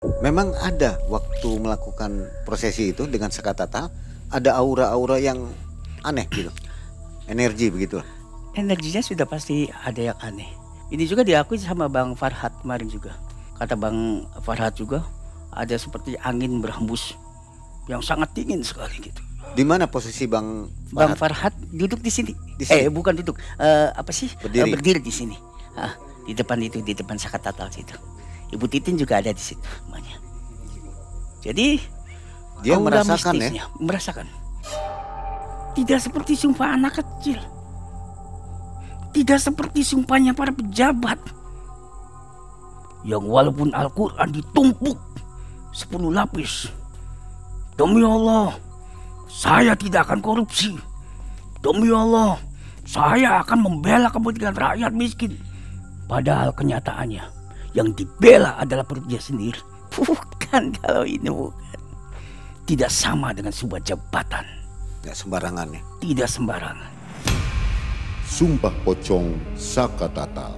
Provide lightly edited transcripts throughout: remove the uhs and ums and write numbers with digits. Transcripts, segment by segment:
Memang ada waktu melakukan prosesi itu dengan Sakatatal, ada aura-aura yang aneh gitu, energi begitu. Energinya sudah pasti ada yang aneh. Ini juga diakui sama Bang Farhat kemarin juga. Kata Bang Farhat juga ada seperti angin berhembus yang sangat dingin sekali gitu. Di mana posisi Bang Bang Farhat? Farhat duduk di sini. Di sini? Bukan duduk. Apa sih? Berdiri. Berdiri di sini. Di depan itu, di depan Sakatatal situ. Ibu Titin juga ada di situ rumahnya. Jadi Dia aura merasakan ya? mistisnya, merasakan. Tidak seperti sumpah anak kecil. Tidak seperti sumpahnya para pejabat. Yang walaupun Al-Quran ditumpuk 10 lapis. Demi Allah, saya tidak akan korupsi. Demi Allah, saya akan membela kepentingan rakyat miskin. Padahal kenyataannya yang dibela adalah perutnya sendiri. Bukan, kalau ini bukan. Tidak sama dengan sebuah jabatan. Tidak sembarangan ya? Tidak sembarangan. Sumpah Pocong Sakatatal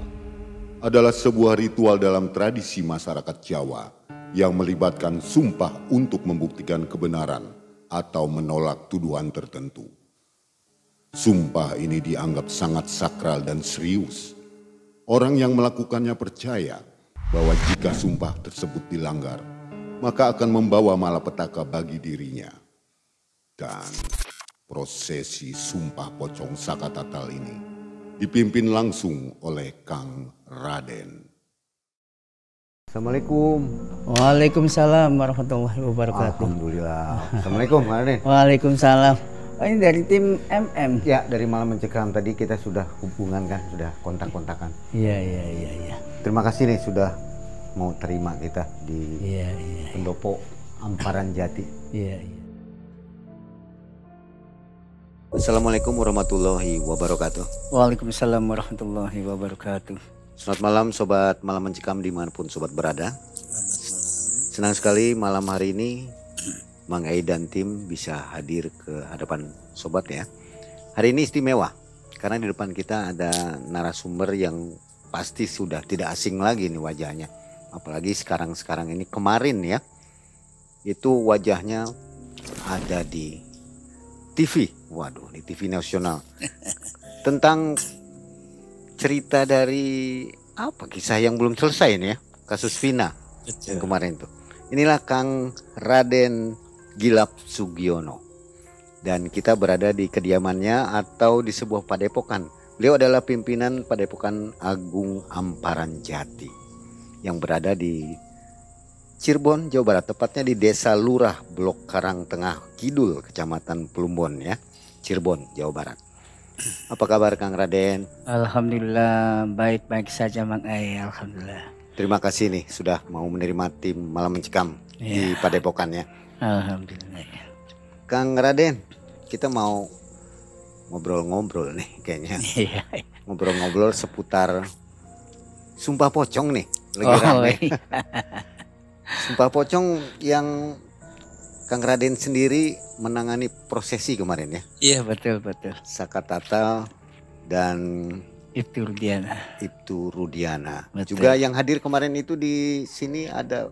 adalah sebuah ritual dalam tradisi masyarakat Jawa yang melibatkan sumpah untuk membuktikan kebenaran atau menolak tuduhan tertentu. Sumpah ini dianggap sangat sakral dan serius. Orang yang melakukannya percaya bahwa jika sumpah tersebut dilanggar, maka akan membawa malapetaka bagi dirinya. Dan prosesi Sumpah Pocong Sakatatal ini dipimpin langsung oleh Kang Raden. Assalamualaikum. Waalaikumsalam warahmatullahi wabarakatuh. Alhamdulillah. Assalamualaikum Kang Raden. Waalaikumsalam. Oh, ini dari tim MM. Ya, dari Malam Mencekam tadi kita sudah hubungan kan, sudah kontak-kontakan. Iya. Terima kasih nih sudah mau terima kita di Iya. Pendopo Amparan Jati. Iya. Assalamualaikum warahmatullahi wabarakatuh. Waalaikumsalam warahmatullahi wabarakatuh. Selamat malam sobat Malam Mencekam dimanapun sobat berada. Senang sekali malam hari ini Mang Ei dan tim bisa hadir ke hadapan sobat ya. Hari ini istimewa karena di depan kita ada narasumber yang pasti sudah tidak asing lagi nih wajahnya. Apalagi sekarang ini, kemarin ya, itu wajahnya ada di TV. Waduh, di TV nasional. Tentang cerita dari apa, kisah yang belum selesai nih ya, kasus Vina yang kemarin tuh. Inilah Kang Raden Gilap Sugiono, dan kita berada di kediamannya atau di sebuah padepokan. Beliau adalah pimpinan Padepokan Agung Amparan Jati yang berada di Cirebon, Jawa Barat, tepatnya di Desa Lurah, Blok Karang Tengah Kidul, Kecamatan Plumbon ya, Cirebon, Jawa Barat. Apa kabar Kang Raden? Alhamdulillah, baik-baik saja Mang Ei, alhamdulillah. Terima kasih nih sudah mau menerima tim Malam Mencekam di Padepokan ya. Alhamdulillah. Kang Raden, kita mau ngobrol-ngobrol nih kayaknya. Iya. Ngobrol-ngobrol seputar Sumpah Pocong nih, lagi rame. Sumpah Pocong yang Kang Raden sendiri menangani prosesi kemarin ya. Iya, betul. Sakatatal dan Ibtu Rudiana. Betul. Juga yang hadir kemarin itu di sini ada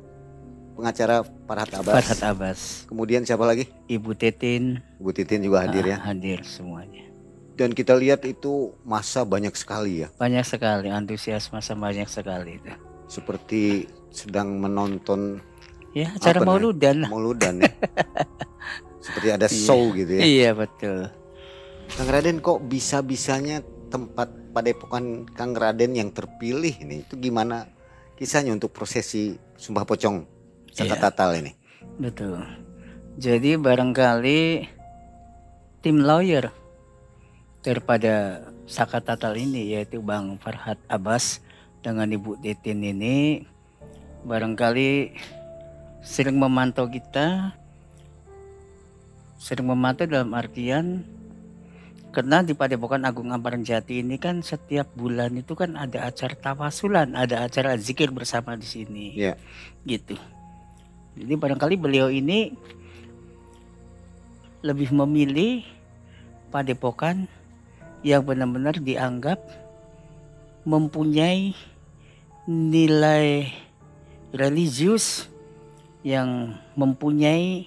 pengacara Farhat Abbas. Kemudian siapa lagi? Ibu Titin. Ibu Titin juga hadir ya. Hadir semuanya. Dan kita lihat itu massa banyak sekali ya. Banyak sekali, antusias massa banyak sekali itu. Seperti sedang menonton ya, acara mauludan ya. Seperti ada show gitu ya. Iya, betul. Kang Raden, kok bisa-bisanya tempat Padepokan Kang Raden yang terpilih ini, itu gimana kisahnya untuk prosesi Sumpah Pocong Sakatatal ini? Betul. Jadi barangkali tim lawyer daripada Sakatatal ini, yaitu Bang Farhat Abbas dengan Ibu Titin ini, barangkali sering memantau kita. Sering memantau dalam artian, karena di Padepokan Agung Amparan Jati ini kan setiap bulan itu kan ada acara tawasulan, ada acara zikir bersama di sini. Iya. Gitu. Jadi barangkali beliau ini lebih memilih padepokan yang benar-benar dianggap mempunyai nilai religius yang mempunyai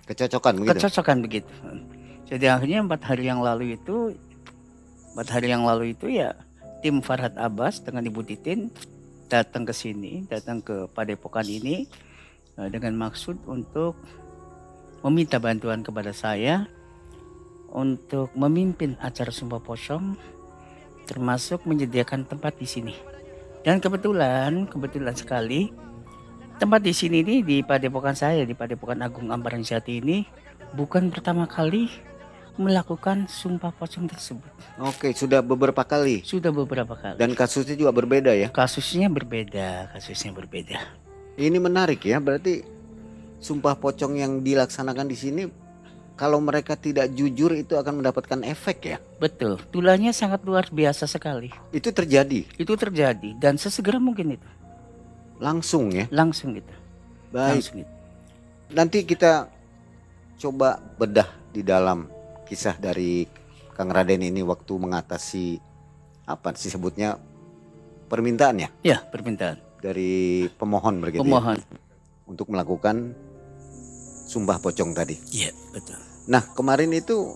Kecocokan begitu. kecocokan begitu. Jadi akhirnya 4 hari yang lalu itu ya tim Farhad Abbas dengan Ibu Titin datang ke sini, datang ke Padepokan ini dengan maksud untuk meminta bantuan kepada saya untuk memimpin acara Sumpah Pocong, termasuk menyediakan tempat di sini. Dan kebetulan sekali tempat di sini nih, di Padepokan saya, di Padepokan Agung Ambarang Jati ini bukan pertama kali melakukan Sumpah Pocong tersebut. Oke, sudah beberapa kali. Sudah beberapa kali. Dan kasusnya juga berbeda ya. Kasusnya berbeda. Ini menarik ya, berarti Sumpah Pocong yang dilaksanakan di sini kalau mereka tidak jujur itu akan mendapatkan efek ya. Betul, tulahnya sangat luar biasa sekali. Itu terjadi Itu terjadi dan sesegera mungkin itu. langsung ya. Langsung gitu. Baik. Langsung gitu. Nanti kita coba bedah di dalam kisah dari Kang Raden ini waktu mengatasi apa sih sebutnya permintaan ya Ya, permintaan. dari pemohon begitu Pemohon. ya, untuk melakukan Sumpah Pocong tadi. Iya, betul. Nah kemarin itu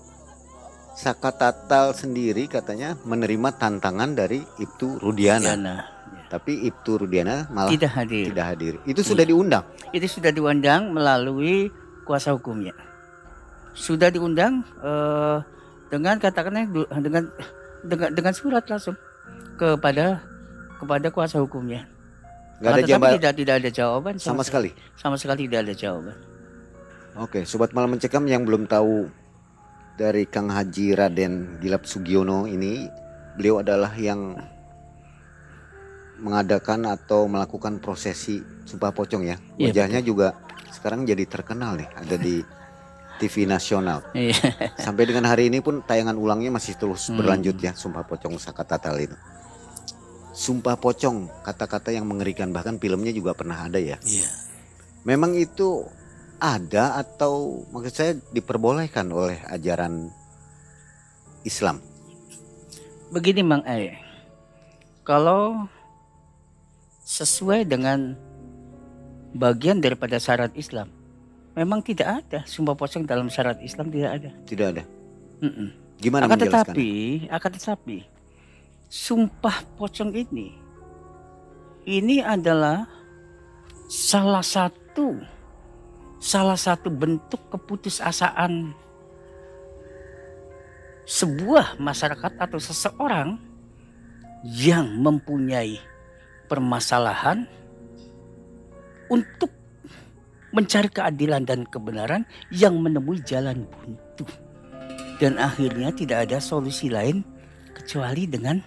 Saka Tatal sendiri katanya menerima tantangan dari Ibtu Rudiana. Diana. Tapi Ibtu Rudiana malah Tidak hadir. tidak hadir. Itu sudah diundang. Itu sudah diundang melalui kuasa hukumnya. Sudah diundang dengan katakannya dengan surat langsung kepada kuasa hukumnya. Nggak ada Tetapi jawaban tidak ada jawaban sama sekali. Sama sekali tidak ada jawaban. Oke, Sobat Malam Mencekam yang belum tahu dari Kang Haji Raden Gilap Sugiono ini, beliau adalah yang mengadakan atau melakukan prosesi Sumpah Pocong ya. Iya, Wajahnya juga sekarang jadi terkenal nih, ada di TV nasional. Iya. Sampai dengan hari ini pun tayangan ulangnya masih terus berlanjut ya, Sumpah Pocong Saka Tatal itu. Sumpah Pocong, kata-kata yang mengerikan, bahkan filmnya juga pernah ada ya. Iya. Memang itu ada atau maksud saya diperbolehkan oleh ajaran Islam? Begini Mang Ae, kalau sesuai dengan bagian daripada syarat Islam, memang tidak ada Sumpah Pocong dalam syarat Islam, tidak ada. Tidak ada. Mm-mm. Gimana Akan menjelaskan? tetapi Sumpah Pocong ini adalah salah satu bentuk keputusasaan sebuah masyarakat atau seseorang yang mempunyai permasalahan untuk mencari keadilan dan kebenaran yang menemui jalan buntu. Dan akhirnya tidak ada solusi lain kecuali dengan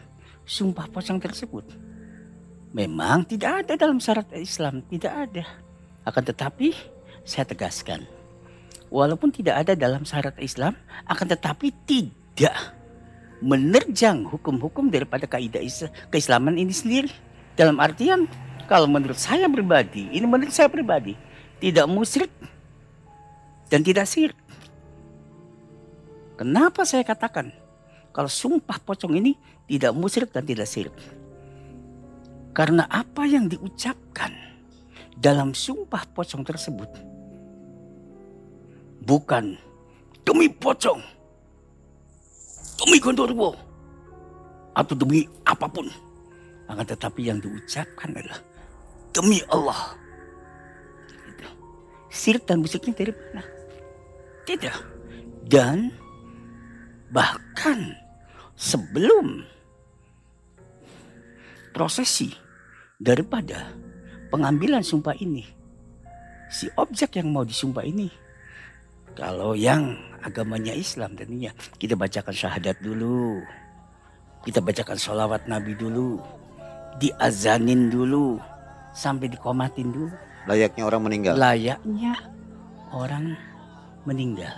Sumpah Pocong tersebut. Memang tidak ada dalam syarat Islam, tidak ada. Akan tetapi saya tegaskan, walaupun tidak ada dalam syarat Islam, akan tetapi tidak menerjang hukum-hukum daripada kaidah keislaman ini sendiri. Dalam artian, kalau menurut saya pribadi, tidak musyrik dan tidak syirik. Kenapa saya katakan kalau Sumpah Pocong ini tidak musyrik dan tidak syirik? Karena apa yang diucapkan dalam Sumpah Pocong tersebut bukan demi pocong, demi Gondorwo, atau demi apapun. Akan tetapi yang diucapkan adalah demi Allah. Gitu. Syirik dan musyriknya dari mana? Tidak. Dan bahkan sebelum prosesi daripada pengambilan sumpah ini, si objek yang mau disumpah ini, kalau yang agamanya Islam tentunya kita bacakan syahadat dulu, kita bacakan sholawat Nabi dulu, diazanin dulu, sampai dikomatin dulu. Layaknya orang meninggal. Layaknya orang meninggal.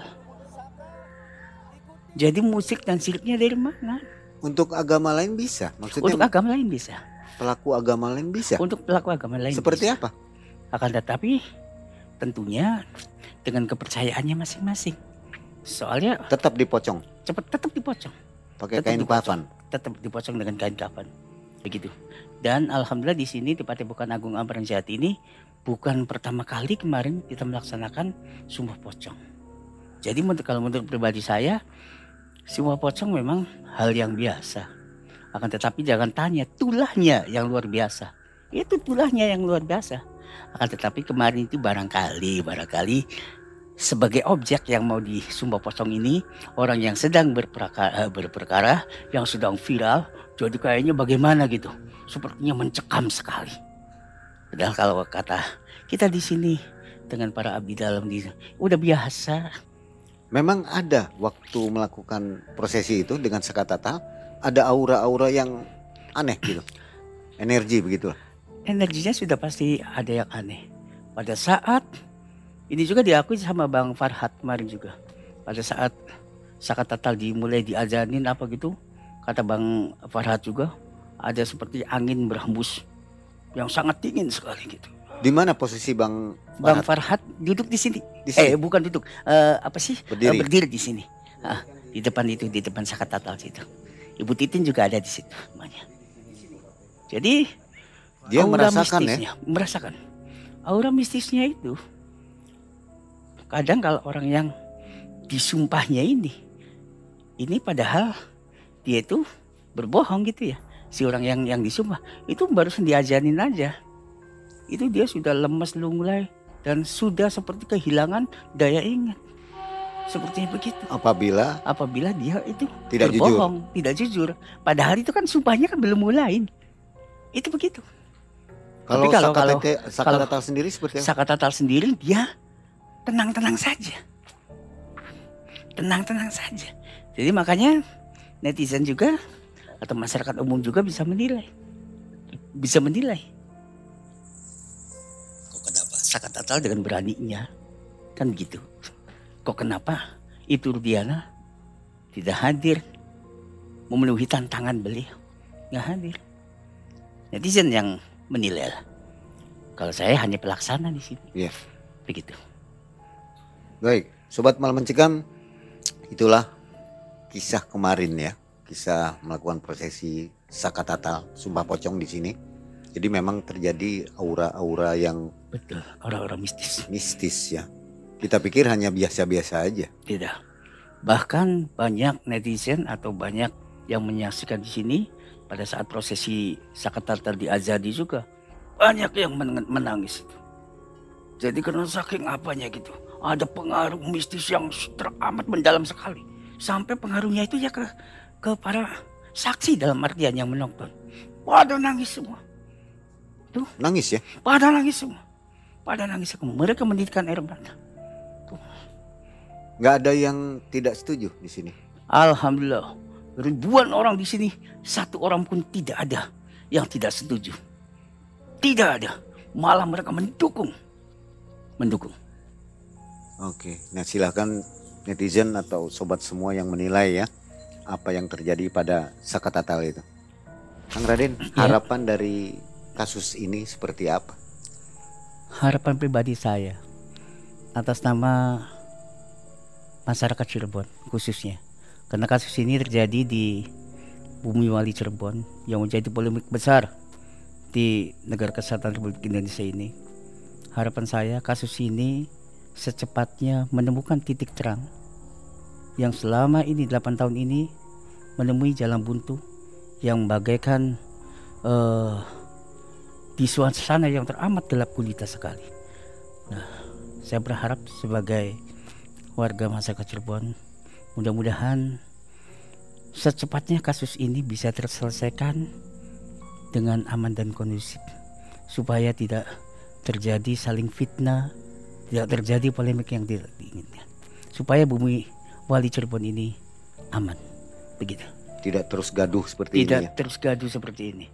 Jadi musik dan siriknya dari mana? Untuk agama lain bisa. Maksudnya Untuk agama lain bisa. pelaku agama lain bisa. Untuk pelaku agama lain Seperti bisa. apa? Akan tetapi tentunya dengan kepercayaannya masing-masing. Soalnya Tetap dipocong. tetap dipocong. Pakai Tetap kain dipocong. kafan. Tetap dipocong dengan kain kafan. Begitu. Dan alhamdulillah di sini di Padepokan Agung Ambarang Jati ini bukan pertama kali kemarin kita melaksanakan Sumpah Pocong. Jadi kalau menurut pribadi saya, Sumpah Pocong memang hal yang biasa. Akan tetapi jangan tanya tulahnya yang luar biasa. Itu tulahnya yang luar biasa. Akan tetapi kemarin itu barangkali sebagai objek yang mau disumpah pocong ini, orang yang sedang berperkara, yang sedang viral, jadi kayaknya bagaimana gitu, sepertinya mencekam sekali. Padahal kalau kata kita di sini dengan para abdi dalam di udah biasa. Memang ada waktu melakukan prosesi itu dengan Sakatatal, ada aura-aura yang aneh gitu, energi begitulah. Energinya sudah pasti ada yang aneh. Pada saat ini juga diakui sama Bang Farhat kemarin juga. Pada saat Sakatatal dimulai diazanin apa gitu, kata Bang Farhat juga ada seperti angin berhembus yang sangat dingin sekali gitu. Di mana posisi Bang Farhat? Bang Farhat duduk di sini. Di sini? Bukan duduk. Apa sih? Berdiri. Berdiri di sini. Di depan itu, di depan Sakatatal situ. Ibu Titin juga ada di situ namanya. Jadi Dia aura merasakan mistisnya, merasakan. Aura mistisnya itu kadang kalau orang yang disumpahnya ini padahal dia itu berbohong gitu ya. Si orang yang disumpah itu barusan diajanin aja. Itu dia sudah lemas lunglai dan sudah seperti kehilangan daya ingat. Sepertinya begitu. Apabila dia itu tidak berbohong, tidak jujur. Padahal itu kan sumpahnya kan belum mulai. Itu begitu. Kalau Tapi Sakatatal sendiri seperti apa? Sakatatal sendiri dia tenang-tenang saja. Tenang-tenang saja. Jadi makanya netizen juga atau masyarakat umum juga bisa menilai. Kok kenapa Sakatatal dengan beraninya kan gitu. Kok kenapa itu Rudiana tidak hadir memenuhi tantangan beliau, nggak hadir. Netizen yang menilai lah. Kalau saya hanya pelaksana di sini. Iya. Begitu. Baik, Sobat Malam Mencekam, itulah kisah kemarin ya. Kisah melakukan prosesi Sakatatal, Sumpah Pocong di sini. Jadi memang terjadi aura-aura yang Betul, aura-aura mistis ya. Kita pikir hanya biasa-biasa aja. Tidak. Bahkan banyak netizen atau banyak yang menyaksikan di sini pada saat prosesi Sakatatal diazadi juga banyak yang menangis itu. Jadi karena saking apanya gitu, ada pengaruh mistis yang teramat mendalam sekali. Sampai pengaruhnya itu ya ke para saksi dalam artian yang menonton. Pada nangis semua. Tuh. Nangis ya? Pada nangis semua. Mereka menitikkan air mata. Nggak ada yang tidak setuju di sini. Alhamdulillah. Ribuan orang di sini, satu orang pun tidak ada yang tidak setuju. Tidak ada. Malah mereka mendukung. Oke, nah silakan netizen atau sobat semua yang menilai ya apa yang terjadi pada Sakatatal itu. Kang Raden, harapan dari kasus ini seperti apa? Harapan pribadi saya atas nama masyarakat Cirebon khususnya. Karena kasus ini terjadi di Bumi Wali Cirebon yang menjadi polemik besar di negara kesatuan Republik Indonesia ini. Harapan saya kasus ini secepatnya menemukan titik terang yang selama ini 8 tahun ini menemui jalan buntu yang bagaikan di suasana yang teramat gelap gulita sekali. Nah, saya berharap sebagai warga masyarakat Cirebon, mudah-mudahan secepatnya kasus ini bisa terselesaikan dengan aman dan kondusif, supaya tidak terjadi saling fitnah, tidak terjadi polemik yang tidak diinginkan, supaya Bumi Wali Cirebon ini aman. Begitu. Tidak terus gaduh seperti ini ya? Tidak terus gaduh seperti ini.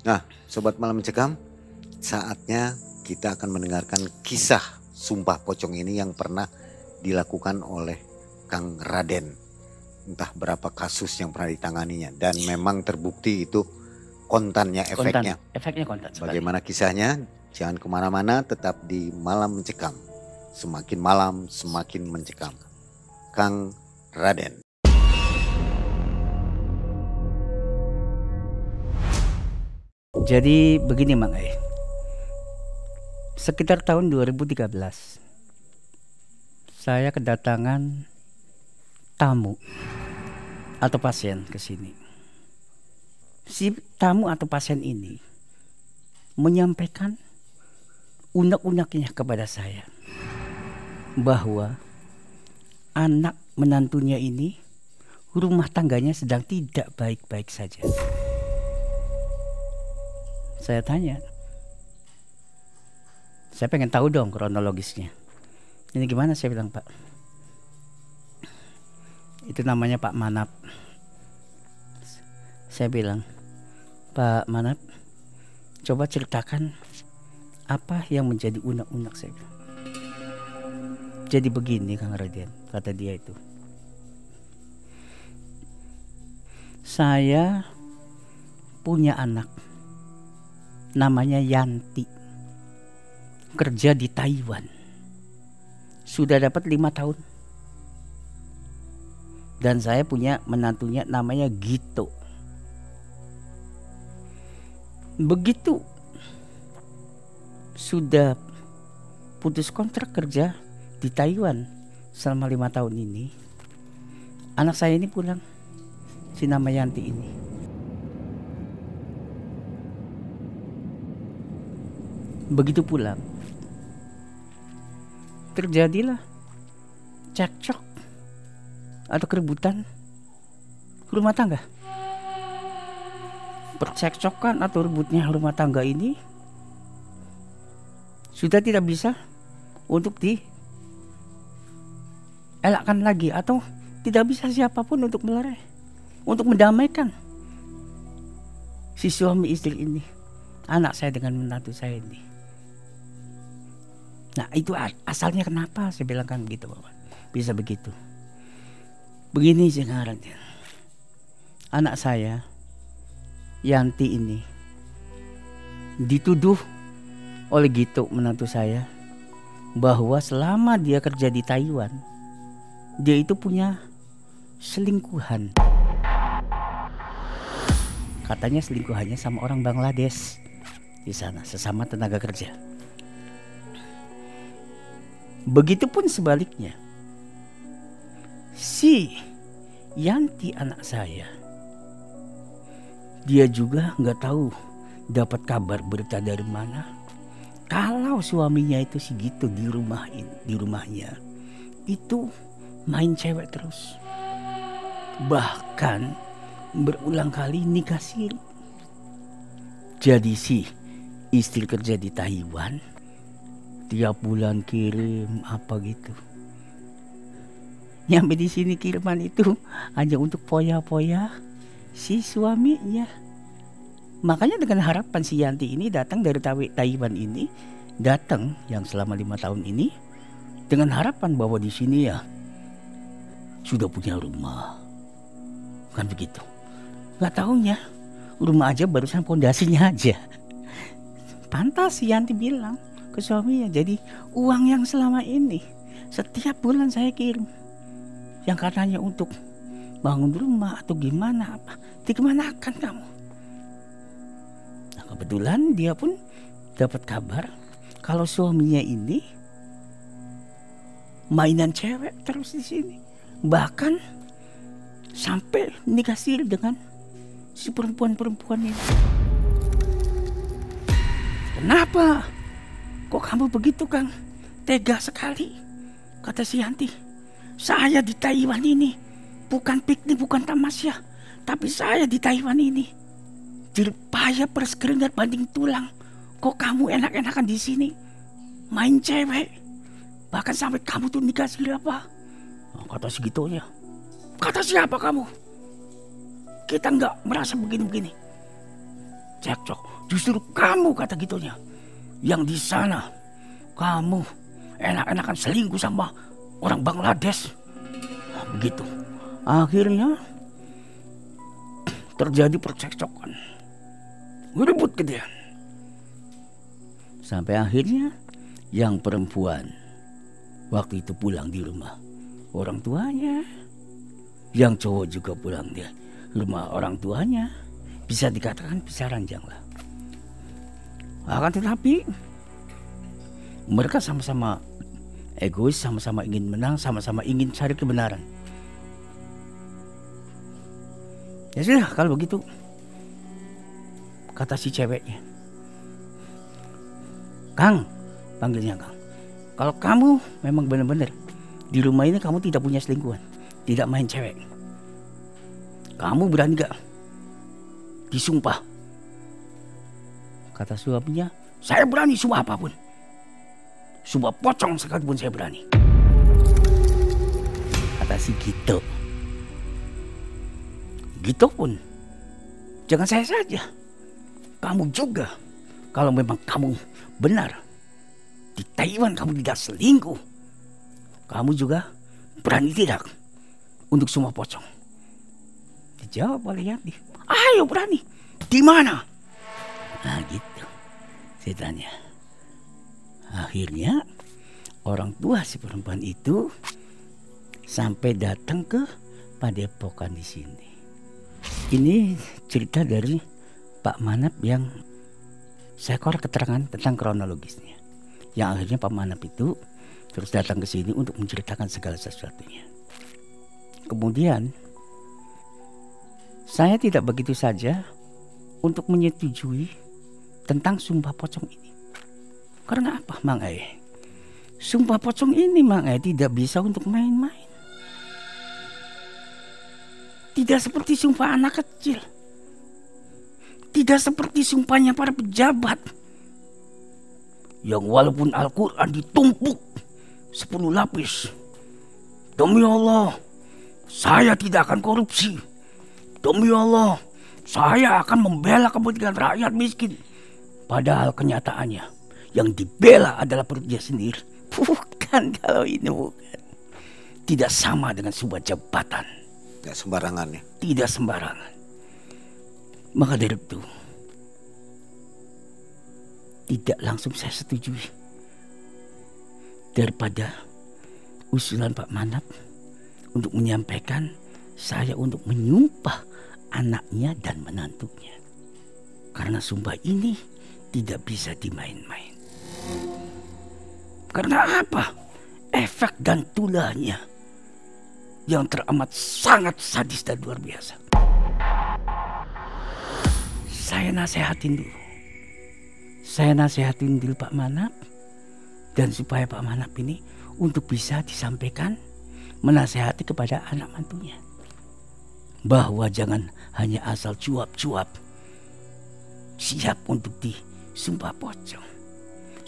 Nah, Sobat Malam Mencekam, saatnya kita akan mendengarkan kisah Sumpah Pocong ini yang pernah dilakukan oleh Kang Raden. Entah berapa kasus yang pernah ditanganinya dan memang terbukti itu kontannya, efeknya. Efeknya kontan sekali. Bagaimana kisahnya? Jangan kemana-mana, tetap di Malam Mencekam. Semakin malam semakin mencekam. Kang Raden. Jadi begini Mang Ai. Sekitar tahun 2013 saya kedatangan tamu atau pasien ke sini. Si tamu atau pasien ini menyampaikan unek-uneknya kepada saya bahwa anak menantunya ini rumah tangganya sedang tidak baik-baik saja. Saya tanya, saya pengen tahu dong kronologisnya. Ini gimana? Saya bilang, Pak, itu namanya Pak Manap. Saya bilang, Pak Manap, coba ceritakan apa yang menjadi unek-unek saya. Jadi begini Kang Raden, kata dia itu. Saya punya anak namanya Yanti, kerja di Taiwan, sudah dapat 5 tahun. Dan saya punya menantunya namanya Gito. Begitu sudah putus kontrak kerja di Taiwan selama 5 tahun ini, anak saya ini pulang, si nama Yanti ini. Begitu pulang, terjadilah cekcok atau keributan rumah tangga. Percekcokan atau ributnya rumah tangga ini sudah tidak bisa untuk dielakkan lagi, atau tidak bisa siapapun untuk melerai, untuk mendamaikan si suami istri ini, anak saya dengan menantu saya ini. Nah, itu asalnya kenapa saya bilang kan begitu, Bapak. Bisa begitu. Begini sekarang, anak saya Yanti ini dituduh oleh Gito, menantu saya, bahwa selama dia kerja di Taiwan, dia itu punya selingkuhan. Katanya selingkuhannya sama orang Bangladesh di sana, sesama tenaga kerja. Begitupun sebaliknya, si Yanti anak saya, dia juga nggak tahu dapat kabar berita dari mana kalau suaminya itu si Gito di rumahnya itu main cewek terus, bahkan berulang kali nikah siri. Jadi si istri kerja di Taiwan tiap bulan kirim apa gitu. Nyampe di sini kiriman itu hanya untuk poya-poya si suaminya. Makanya dengan harapan si Yanti ini datang dari Taiwan ini, datang yang selama 5 tahun ini dengan harapan bahwa di sini ya sudah punya rumah, kan begitu. Nggak taunya rumah aja barusan pondasinya aja. Pantas si Yanti bilang ke suaminya, jadi uang yang selama ini setiap bulan saya kirim, yang katanya untuk bangun rumah atau gimana apa, dikemanakan kamu? Nah, kebetulan dia pun dapat kabar kalau suaminya ini mainan cewek terus di sini, bahkan sampai nikah siri dengan si perempuan ini. Kenapa? Kok kamu begitu, Kang? Tega sekali, kata si Yanti. Saya di Taiwan ini bukan piknik, bukan tamasya, tapi saya di Taiwan ini dirpaya peres keringat banting tulang. Kok kamu enak-enakan di sini main cewek, bahkan sampai kamu tuh nikah siri apa? Oh, kata segitunya. Kata siapa kamu? Kita nggak merasa begini-begini. Cekcok, justru kamu, kata gitunya, yang di sana kamu enak-enakan selingkuh sama orang Bangladesh. Nah, begitu. Akhirnya terjadi percekcokan, ribut gedean. Sampai akhirnya yang perempuan waktu itu pulang di rumah orang tuanya, yang cowok juga pulang di rumah orang tuanya. Bisa dikatakan bisa ranjang lah. Akan tetapi Mereka sama-sama egois, sama-sama ingin menang, sama-sama ingin cari kebenaran. Ya sudah, kalau begitu, kata si ceweknya, Kang, panggilnya Kang, kalau kamu memang benar-benar di rumah ini kamu tidak punya selingkuhan, tidak main cewek, kamu berani gak disumpah? Kata suaminya, saya berani sumpah apapun, sumpah pocong sekalipun saya berani. Kata si Gito, Gito pun, jangan saya saja, kamu juga. Kalau memang kamu benar di Taiwan kamu tidak selingkuh, kamu juga berani tidak untuk semua pocong? Dijawab oleh Yanti, ayo berani. Di mana? Nah gitu ceritanya. Akhirnya orang tua si perempuan itu sampai datang ke padepokan di sini. Ini cerita dari Pak Manap yang saya korek keterangan tentang kronologisnya. Yang akhirnya Pak Manap itu terus datang ke sini untuk menceritakan segala sesuatunya. Kemudian saya tidak begitu saja untuk menyetujui tentang sumpah pocong ini. Karena apa, Mang Ai? Sumpah pocong ini, Mang Ai, tidak bisa untuk main-main. Tidak seperti sumpah anak kecil. Tidak seperti sumpahnya para pejabat. Yang walaupun Al-Quran ditumpuk 10 lapis. Demi Allah, saya tidak akan korupsi. Demi Allah, saya akan membela kepentingan rakyat miskin. Padahal kenyataannya yang dibela adalah perutnya sendiri. Bukan, kalau ini bukan. Tidak sama dengan sebuah jabatan. Tidak sembarangan ya. Tidak sembarangan. Maka dari itu tidak langsung saya setujui. Daripada usulan Pak Manap untuk menyampaikan saya untuk menyumpah anaknya dan menantunya. Karena sumpah ini tidak bisa dimain-main. Karena apa? Efek dan tulahnya yang teramat sangat sadis dan luar biasa. Saya nasihatin dulu Pak Manap, dan supaya Pak Manap ini untuk bisa disampaikan, menasehati kepada anak mantunya, bahwa jangan hanya asal cuap-cuap, siap untuk disumpah pocong.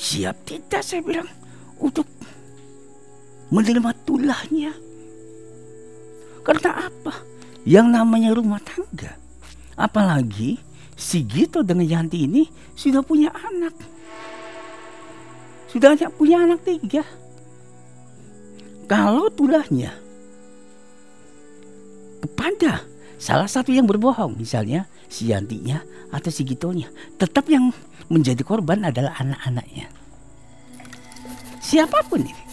Siap tidak, saya bilang, untuk menerima tulahnya. Karena apa? Yang namanya rumah tangga, apalagi si Gito dengan Yanti ini sudah punya anak. Sudah punya anak 3. Kalau tulahnya kepada salah satu yang berbohong, misalnya si Yantinya atau si Gitonya, tetap yang menjadi korban adalah anak-anaknya. Siapapun ini.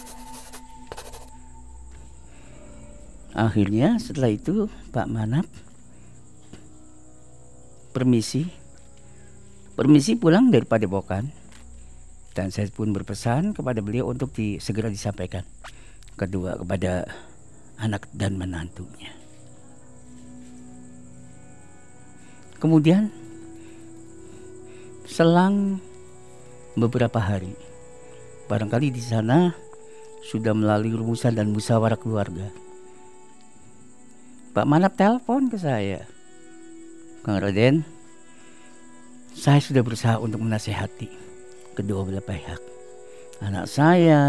Akhirnya setelah itu Pak Manap permisi pulang dari padepokan, dan saya pun berpesan kepada beliau untuk segera disampaikan kedua kepada anak dan menantunya. Kemudian selang beberapa hari, barangkali di sana sudah melalui rumusan dan musyawarah keluarga, Pak Manap telepon ke saya, Kang Raden, saya sudah berusaha untuk menasehati kedua belah pihak, anak saya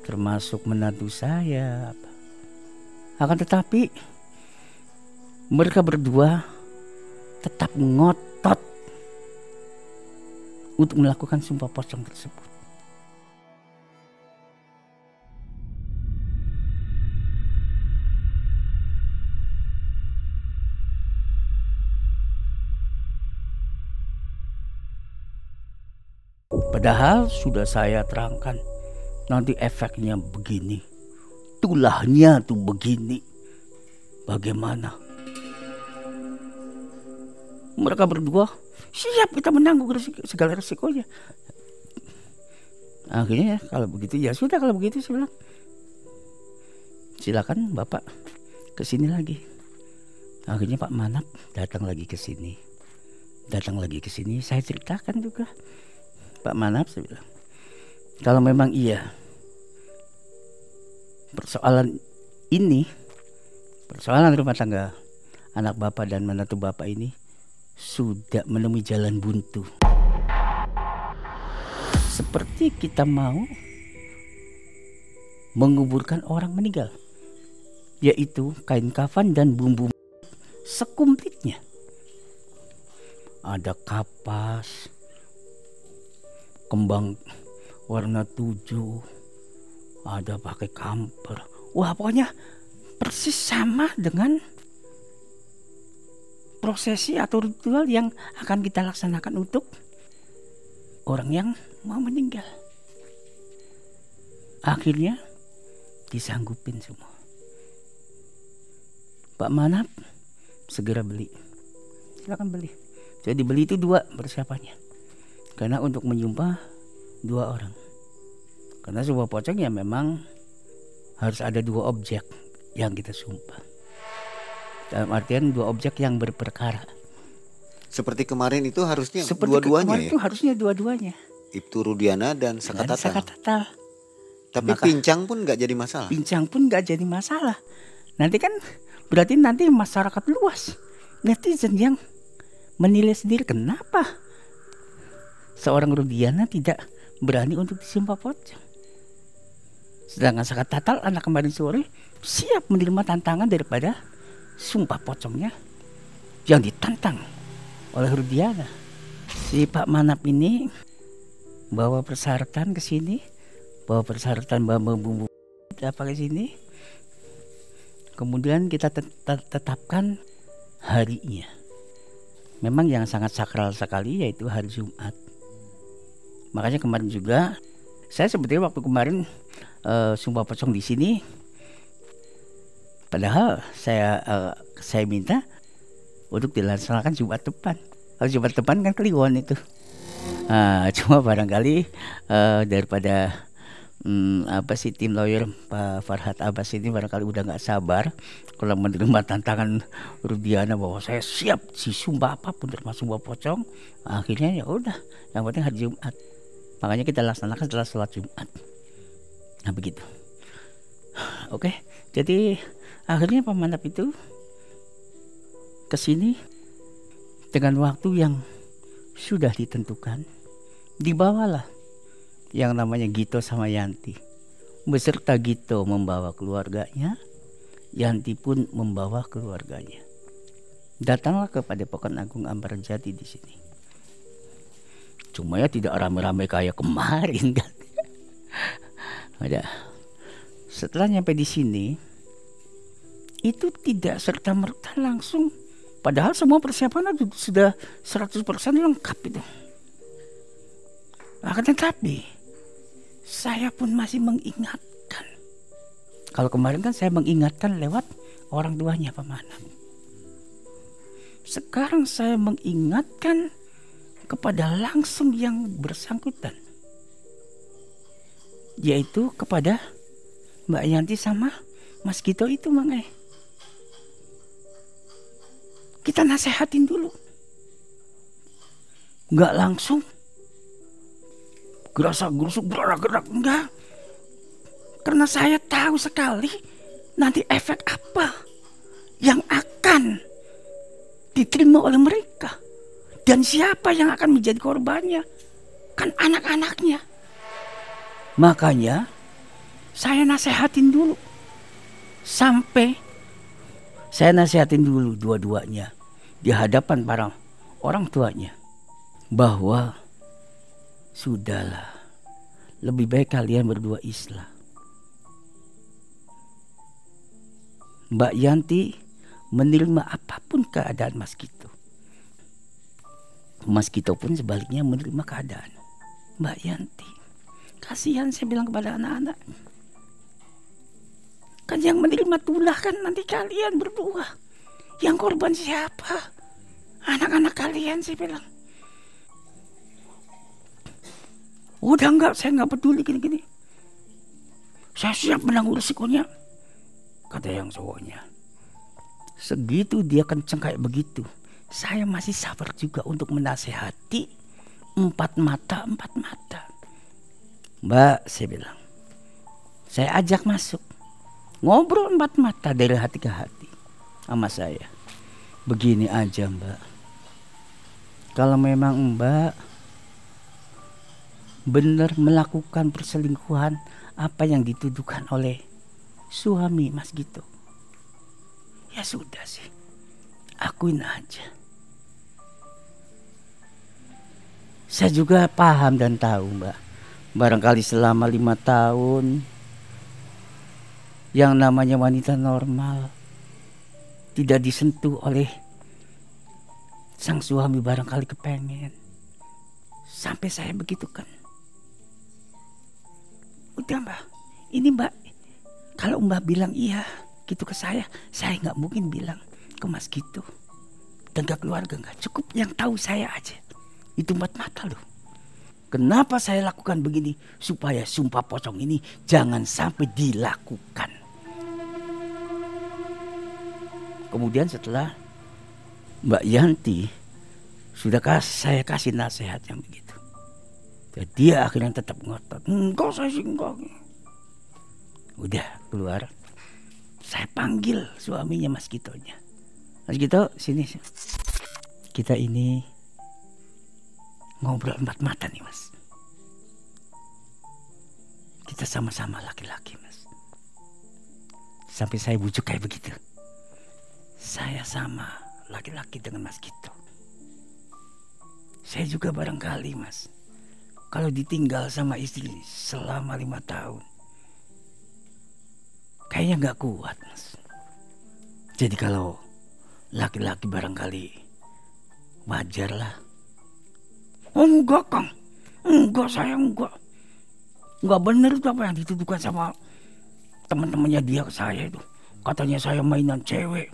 termasuk menantu saya. Akan tetapi mereka berdua tetap ngotot untuk melakukan sumpah pocong tersebut. Padahal sudah saya terangkan, nanti efeknya begini, tulahnya tuh begini. Bagaimana? Mereka berdua siap kita menanggung segala resikonya. Akhirnya kalau begitu ya sudah, kalau begitu saya bilang silakan Bapak ke sini lagi. Akhirnya Pak Manap datang lagi ke sini. Saya ceritakan juga, Pak Manap, saya bilang, kalau memang iya persoalan ini, persoalan rumah tangga anak Bapak dan menantu Bapak ini sudah menemui jalan buntu, seperti kita mau menguburkan orang meninggal, yaitu kain kafan dan bumbu sekumplitnya. Ada kapas, kembang warna 7, ada pakai kamper. Wah, pokoknya persis sama dengan prosesi atau ritual yang akan kita laksanakan untuk orang yang mau meninggal. Akhirnya disanggupin semua. Pak Manap segera beli. Silakan beli. Jadi beli itu 2 persiapannya. Karena untuk menyumpah 2 orang. Karena sebuah pocong ya memang harus ada 2 objek yang kita sumpah. Dalam artian 2 objek yang berperkara. Seperti kemarin itu harusnya Seperti dua-duanya kemarin ya. itu harusnya dua-duanya. Ibtu Rudiana dan Sakatatal. Sakatatal. Tapi Maka- pincang pun nggak jadi masalah. Pincang pun nggak jadi masalah. Nanti kan berarti nanti masyarakat luas, netizen yang menilai sendiri kenapa seorang Rudiana tidak berani untuk disumpah pocong. Sedangkan Sakatatal anak kemarin sore siap menerima tantangan daripada sumpah pocongnya yang ditantang oleh Rudiana. Si Pak Manap ini bawa persyaratan ke sini, bawa persyaratan bumbu apa ke sini. Kemudian kita tetapkan harinya. Memang yang sangat sakral sekali yaitu hari Jumat. Makanya kemarin juga saya sebetulnya waktu kemarin sumpah pocong di sini, padahal saya minta untuk dilaksanakan Jumat depan. Kalau Jumat depan kan Kliwon itu. Cuma barangkali daripada tim lawyer Pak Farhad Abbas ini barangkali udah nggak sabar kalau menerima tantangan Rudiana bahwa saya siap disumpah apapun termasuk sumpah pocong. Akhirnya ya udah, yang penting hari Jumat. Makanya kita laksanakan setelah sholat Jumat. Nah begitu. Oke, jadi akhirnya Pak Manap itu kesini dengan waktu yang sudah ditentukan. Dibawalah yang namanya Gito sama Yanti. Beserta Gito membawa keluarganya, Yanti pun membawa keluarganya. Datanglah ke Padepokan Agung Ambarjati di sini. Cuma ya tidak rame-rame kayak kemarin kan. Ada. Setelah nyampe di sini, itu tidak serta-merta langsung. Padahal semua persiapan sudah 100% lengkap itu. Akan tetapi saya pun masih mengingatkan. Kalau kemarin kan saya mengingatkan lewat orang tuanya Pak Manap. Sekarang saya mengingatkan kepada langsung yang bersangkutan, yaitu kepada Mbak Yanti sama Mas Gito itu, Mang. Kita nasehatin dulu. Enggak langsung gerasa-gerusuk gerak-gerak, enggak. Karena saya tahu sekali nanti efek apa yang akan diterima oleh mereka. Dan siapa yang akan menjadi korbannya? Kan anak-anaknya. Makanya saya nasehatin dulu. Sampai saya nasehatin dulu dua-duanya di hadapan para orang tuanya. Bahwa sudahlah, lebih baik kalian berdua islah. Mbak Yanti menerima apapun keadaan Mas Gito. Mas Gito pun sebaliknya menerima keadaan Mbak Yanti. Kasihan saya bilang kepada anak-anak. Kan yang menerima tulah kan nanti kalian berdua. Yang korban siapa? Anak-anak kalian, saya bilang. Udah enggak, saya enggak peduli gini-gini. Saya siap menanggung resikonya, kata yang cowoknya. Segitu dia kenceng kayak begitu, saya masih sabar juga untuk menasehati. Empat mata. Mbak, saya bilang, saya ajak masuk. Ngobrol 4 mata dari hati ke hati sama saya. Begini aja Mbak, kalau memang Mbak benar melakukan perselingkuhan apa yang dituduhkan oleh suami Mas Gito, ya sudah sih, akuin aja. Saya juga paham dan tahu Mbak, barangkali selama 5 tahun yang namanya wanita normal tidak disentuh oleh sang suami, barangkali kepengen. Sampai saya begitu kan. Udah Mbak, ini Mbak, kalau Mbak bilang iya gitu ke saya nggak mungkin bilang ke Mas Gito dan ke keluarga, nggak cukup yang tahu saya aja. Itu 4 mata loh. Kenapa saya lakukan begini? Supaya sumpah pocong ini jangan sampai dilakukan. Kemudian setelah Mbak Yanti sudah saya kasih nasihat yang begitu, dan dia akhirnya tetap ngotot. Enggak, saya sih enggak. Udah keluar, saya panggil suaminya Mas Gitonya. Mas Gito, sini. Kita ini ngobrol 4 mata nih Mas. Kita sama-sama laki-laki Mas. Sampai saya bujuk kayak begitu. Saya sama laki-laki dengan Mas Gito. Saya juga barangkali Mas, kalau ditinggal sama istri selama 5 tahun, kayaknya gak kuat Mas. Jadi kalau laki-laki barangkali wajar lah. Oh enggak Kang, enggak, saya enggak. Enggak bener itu apa yang dituduhkan sama teman-temannya dia ke saya itu. Katanya saya mainan cewek,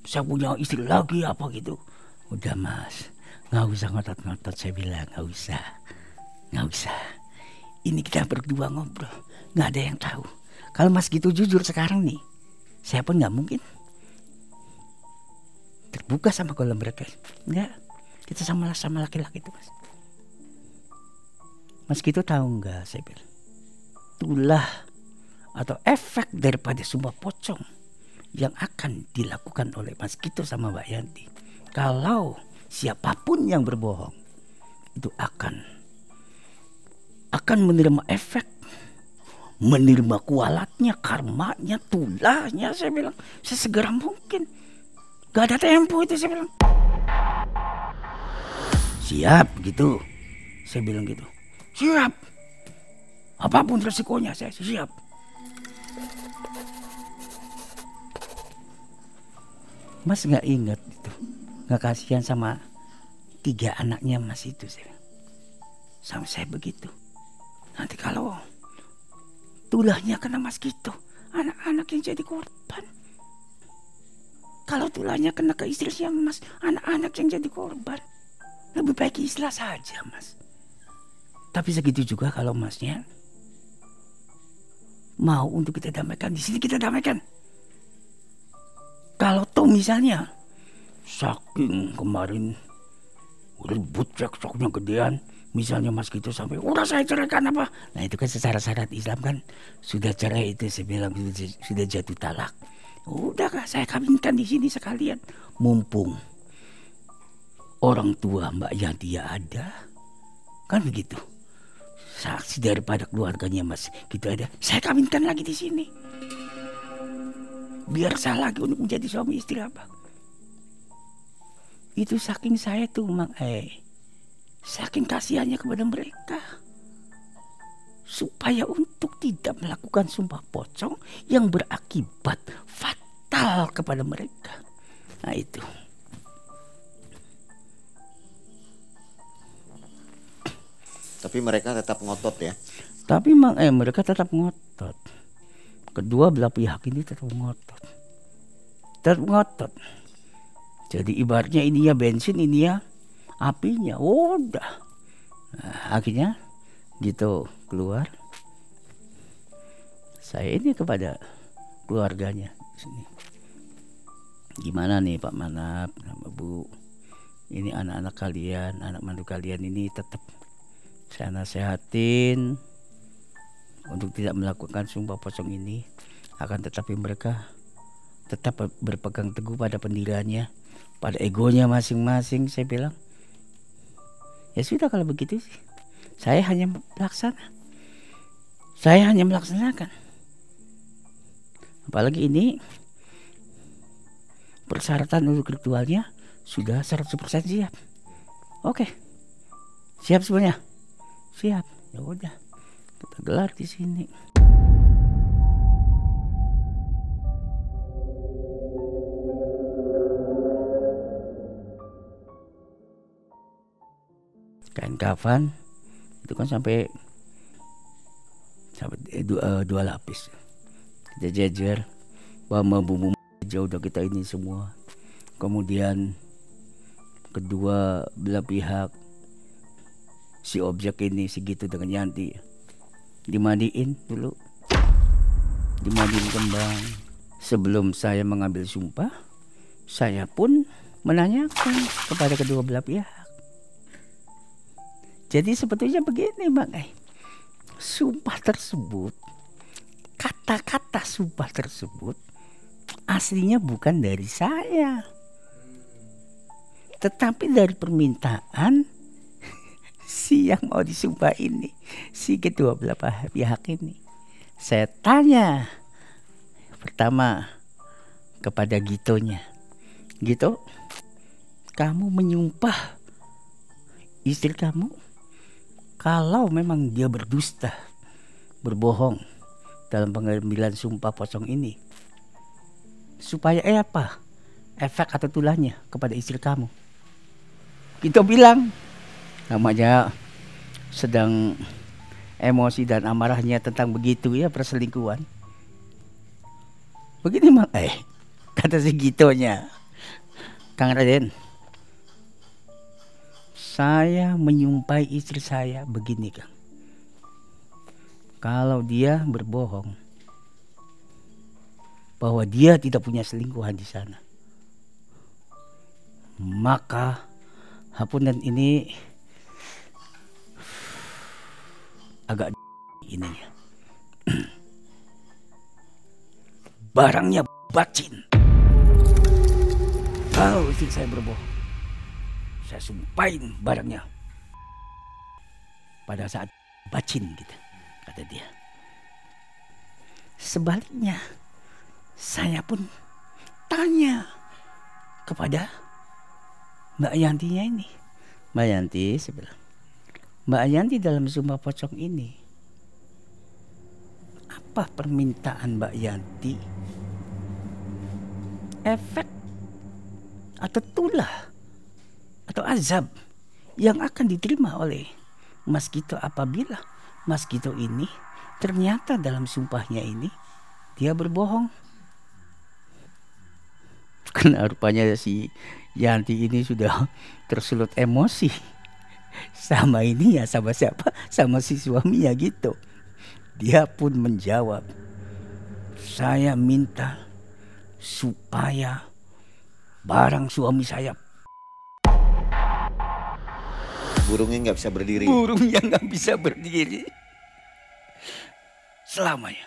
saya punya istri lagi apa gitu. Udah Mas, gak usah ngotot-ngotot, saya bilang gak usah. Ini kita berdua ngobrol, gak ada yang tahu. Kalau Mas Gito jujur sekarang nih, saya pun gak mungkin terbuka sama kalau mereka. Enggak, kita sama laki-laki itu Mas. Mas Gito tahu nggak, saya bilang, itulah atau efek daripada sumpah pocong yang akan dilakukan oleh Mas Gito sama Mbak Yanti. Kalau siapapun yang berbohong itu akan menerima efek, menerima kualatnya, karmanya, tulahnya. Saya bilang sesegera mungkin. Gak ada tempo itu, saya bilang. Siap gitu, saya bilang gitu. Siap, apapun resikonya saya siap. Mas gak ingat itu, gak kasihan sama 3 anaknya Mas itu, saya. Sama saya begitu. Nanti kalau tulahnya kena Mas Gito, anak-anak yang jadi korban. Kalau tulahnya kena ke istri yang Mas, anak-anak yang jadi korban. Lebih baik ikhlas saja Mas. Tapi segitu juga kalau Masnya mau untuk kita damaikan, di sini kita damaikan. Kalau toh misalnya saking kemarin ribut cekcoknya gedean, misalnya Mas Gito sampai udah saya ceraikan apa, nah itu kan secara syarat Islam kan sudah cerai, itu saya bilang sudah jatuh talak. Udah kah saya kawinkan di sini sekalian, mumpung orang tua Mbak Yanti ya ada, kan begitu. Saksi daripada keluarganya Mas Gito ada, saya kawinkan lagi di sini. Biar sah lagi untuk menjadi suami istri apa. Itu saking saya tuh Mang saking kasihannya kepada mereka, supaya untuk tidak melakukan sumpah pocong yang berakibat fatal kepada mereka. Nah itu. Tapi mereka tetap ngotot ya. Tapi mereka tetap ngotot. Kedua belah pihak ini tetap ngotot. Jadi ibaratnya ini ya bensin, ini ya apinya. Udah. Nah, akhirnya Gitu keluar, saya ini kepada keluarganya di sini. Gimana nih Pak Manap sama Bu? Ini anak-anak kalian, anak mandu kalian ini tetap saya nasehatin untuk tidak melakukan sumpah pocong ini. Akan tetapi mereka tetap berpegang teguh pada pendiriannya, pada egonya masing-masing. Saya bilang, ya sudah kalau begitu sih, saya hanya melaksanakan. Apalagi ini persyaratan untuk ritualnya sudah 100% siap. Oke, siap semuanya, siap. Ya udah, kita gelar di sini. Kain kafan itu kan sampai dua lapis. Kita jejer bumbu jauh udah kita ini semua. Kemudian kedua belah pihak si objek ini segitu dengan Yanti dimandiin dulu, dimandiin kembang. Sebelum saya mengambil sumpah, saya pun menanyakan kepada kedua belah pihak. Jadi sebetulnya begini Bang, sumpah tersebut, kata-kata sumpah tersebut aslinya bukan dari saya, tetapi dari permintaan si yang mau disumpah ini, si kedua belah pihak ini. Saya tanya pertama kepada Gitonya, Gito, kamu menyumpah istri kamu kalau memang dia berdusta, berbohong dalam pengambilan sumpah pocong ini, supaya apa? Efek atau tulahnya kepada istri kamu. Kita bilang, namanya sedang emosi dan amarahnya tentang begitu ya, perselingkuhan. Begini Mang, kata si Gitonya, Kang Raden, saya menyumpahi istri saya begini Kang, kalau dia berbohong bahwa dia tidak punya selingkuhan di sana, maka hapunan ini agak ininya barangnya bacin. Kalau istri saya berbohong, saya sumpahin barangnya pada saat bacin gitu, kata dia. Sebaliknya saya pun tanya kepada Mbak Yantinya ini. Mbak Yanti, saya bilang, Mbak Yanti dalam sumpah pocong ini, apa permintaan Mbak Yanti? Efek atau tulah atau azab yang akan diterima oleh Mas Gito apabila Mas Gito ini ternyata dalam sumpahnya ini dia berbohong. Karena rupanya si Yanti ini sudah tersulut emosi sama ini ya, sama siapa? Sama si suaminya gitu. Dia pun menjawab, saya minta supaya barang suami saya. Burungnya nggak bisa berdiri. Burungnya nggak bisa berdiri selamanya.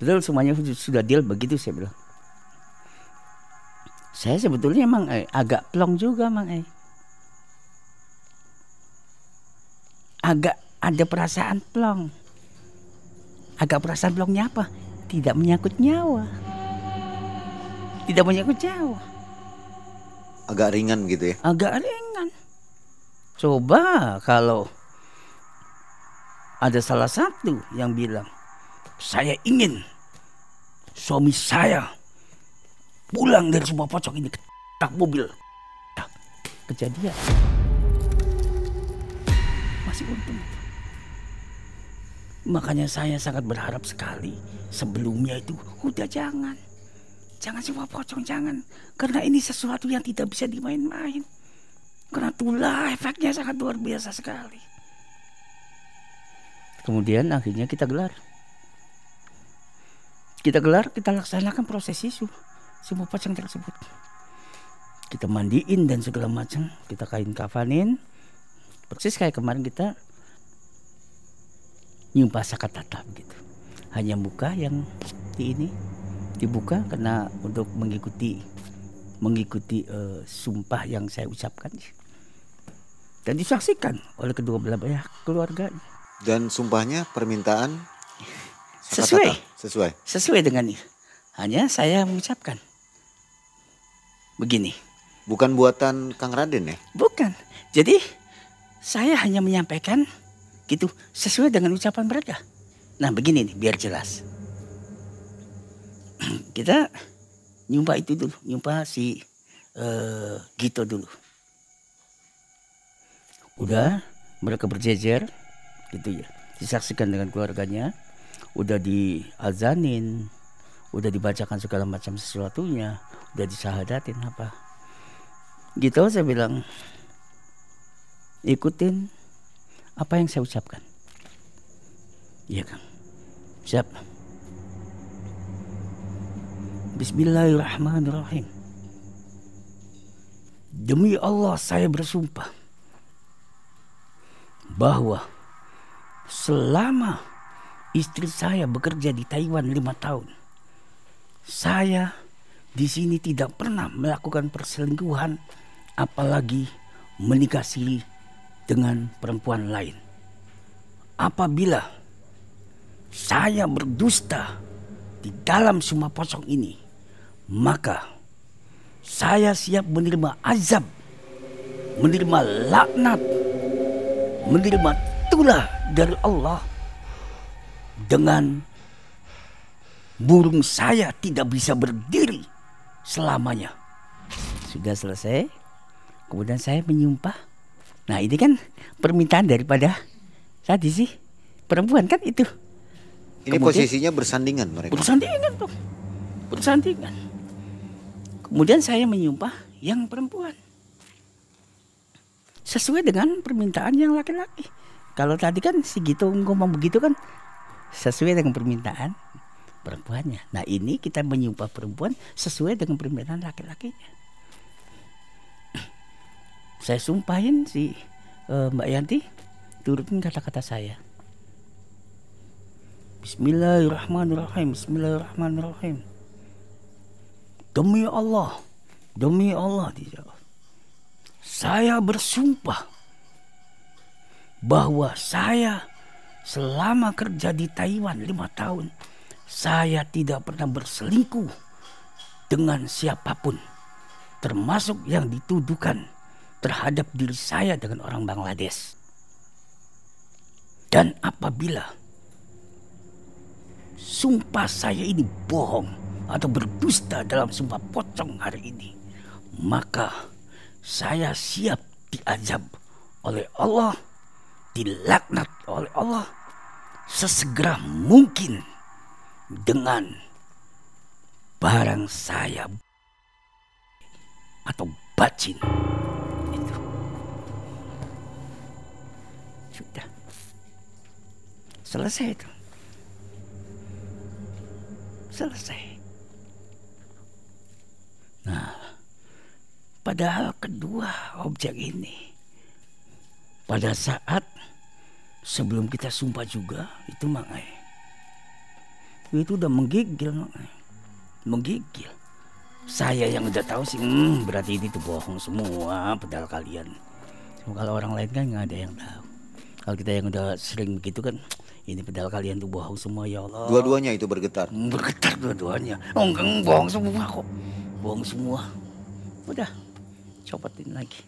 Betul, semuanya sudah deal begitu, saya bilang. Saya sebetulnya emang agak plong juga Mang. Agak ada perasaan plong. Agak perasaan plongnya apa? Tidak menyangkut nyawa. Tidak menyangkut nyawa. Agak ringan gitu ya. Agak ringan. Coba kalau ada salah satu yang bilang, saya ingin suami saya pulang dari sebuah pocong ini, ketak mobil. Kejadian. Masih untung. Makanya saya sangat berharap sekali sebelumnya itu udah jangan sebuah pocong, jangan. Karena ini sesuatu yang tidak bisa dimain-main. Karena tulah efeknya sangat luar biasa sekali. Kemudian akhirnya kita gelar, kita laksanakan prosesi sumpah pocong tersebut. Kita mandiin dan segala macam, kita kain kafanin, persis kayak kemarin kita nyumpah sakatata gitu. Hanya buka yang dibuka karena untuk mengikuti sumpah yang saya ucapkan dan disaksikan oleh kedua belah pihak keluarga. Dan sumpahnya permintaan sesuai dengan ini. Hanya saya mengucapkan begini. Bukan buatan Kang Raden ya? Bukan. Jadi saya hanya menyampaikan gitu sesuai dengan ucapan mereka. Nah begini nih biar jelas. Kita nyumpah itu dulu, nyumpah si Gito dulu. Udah mereka berjejer gitu ya, disaksikan dengan keluarganya, udah diazanin, udah dibacakan segala macam sesuatunya, udah disahadatin apa. Gitu saya bilang, ikutin apa yang saya ucapkan. Iya Kang, siap. Bismillahirrahmanirrahim. Demi Allah saya bersumpah bahwa selama istri saya bekerja di Taiwan 5 tahun, saya di sini tidak pernah melakukan perselingkuhan, apalagi menikasi dengan perempuan lain. Apabila saya berdusta di dalam sumpah pocong ini, maka saya siap menerima azab, menerima laknat, menerima tulah dari Allah. Dengan burung saya tidak bisa berdiri selamanya. Sudah selesai. Kemudian saya menyumpah. Nah ini kan permintaan daripada tadi sih perempuan kan itu. Ini kemudian, posisinya bersandingan mereka. Bersandingan tuh. Bersandingan. Kemudian saya menyumpah yang perempuan. Sesuai dengan permintaan yang laki-laki. Kalau tadi kan si Gito ngomong begitu kan sesuai dengan permintaan perempuannya. Nah ini kita menyumpah perempuan sesuai dengan permintaan laki-lakinya. Saya sumpahin si Mbak Yanti turutin kata-kata saya. Bismillahirrahmanirrahim. Bismillahirrahmanirrahim. Demi Allah dijawab. Saya bersumpah bahwa saya selama kerja di Taiwan 5 tahun, saya tidak pernah berselingkuh dengan siapapun, termasuk yang dituduhkan terhadap diri saya dengan orang Bangladesh. Dan apabila sumpah saya ini bohong atau berdusta dalam sumpah pocong hari ini, maka saya siap diazab oleh Allah, dilaknat oleh Allah sesegera mungkin dengan barang saya atau bacin. Itu sudah selesai itu. Selesai. Nah, padahal kedua objek ini pada saat sebelum kita sumpah juga itu Mangai, itu udah menggigil Mangai, menggigil. Saya yang udah tahu sih, berarti ini tuh bohong semua pedal kalian. Kalau orang lain kan nggak ada yang tahu. Kalau kita yang udah sering begitu kan, ini pedal kalian tuh bohong semua ya Allah. Dua-duanya itu bergetar. Bergetar dua-duanya. Oh enggak, bohong semua kok. Bohong semua. Udah, copotin lagi.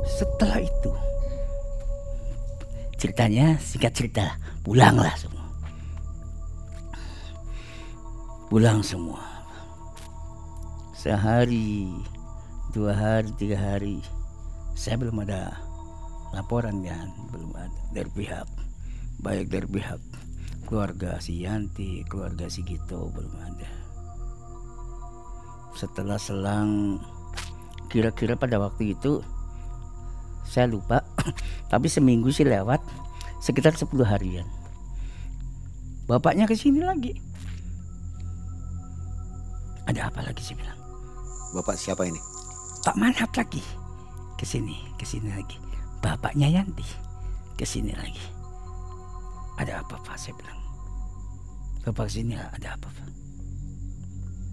Setelah itu, ceritanya singkat cerita, pulanglah semua. Pulang semua. Sehari, 2 hari, 3 hari, saya belum ada laporan kan, belum ada dari pihak, baik dari pihak keluarga si Yanti, keluarga si Gito belum ada. Setelah selang kira-kira pada waktu itu saya lupa tapi seminggu sih lewat, sekitar 10 harian bapaknya kesini lagi. Ada apa lagi sih bilang. Bapak siapa ini? Pak Manap lagi kesini lagi. Bapaknya Yanti kesini lagi. Ada apa Pak? Saya bilang. Bapak kesini ada apa Pak?